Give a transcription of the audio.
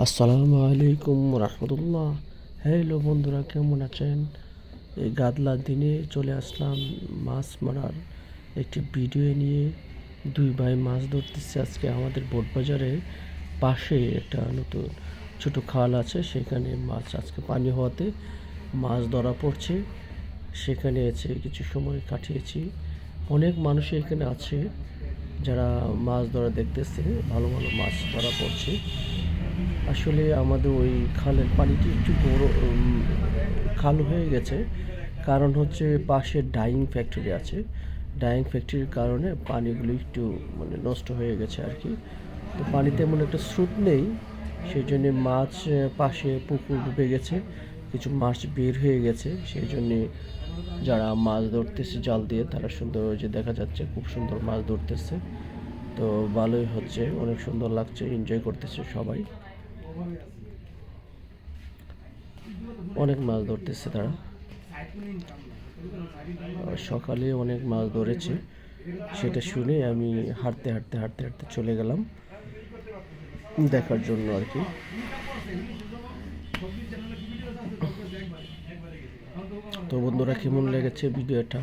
আসসালামু আলাইকুম রহমতুল্লাহ। হ্যালো বন্ধুরা, কেমন আছেন? এই গাদলা দিনে চলে আসলাম মাছ মারার একটি ভিডিও নিয়ে। দুই ভাই মাছ ধরতেছে আজকে আমাদের বোট বাজারের পাশে একটা নতুন ছোট খাল আছে, সেখানে মাছ আজকে পানি হওয়াতে মাছ ধরা পড়ছে। সেখানে এসে কিছু সময় কাটিয়েছি। অনেক মানুষ এখানে আছে যারা মাছ ধরা দেখতেছে, ভালো ভালো মাছ ধরা পড়ছে। আসলে আমাদের ওই খালের পানিটি একটু বড় খাল হয়ে গেছে, কারণ হচ্ছে পাশে ডাইং ফ্যাক্টরি আছে। ডাইং ফ্যাক্টরির কারণে পানিগুলো একটু নষ্ট হয়ে গেছে আর কি। তো পানি তেমন একটা স্রোত নেই, সেই জন্যে মাছ পাশে পুকুর ডুবে গেছে, কিছু মাছ বের হয়ে গেছে। সেই জন্যে যারা মাছ ধরতেছে জাল দিয়ে, তারা সুন্দর, যে দেখা যাচ্ছে খুব সুন্দর মাছ ধরতেছে। তো ভালোই হচ্ছে, অনেক সুন্দর লাগছে, এনজয় করতেছে সবাই। অনেক মাছ ধরতেছে তারা। সকালে অনেক মাছ ধরেছে, সেটা শুনে আমি হাঁটতে হাঁটতে হাঁটতে হাঁটতে চলে গেলাম দেখার জন্য আর কি। তো বন্ধুরা, কেমন লেগেছে ভিডিওটা?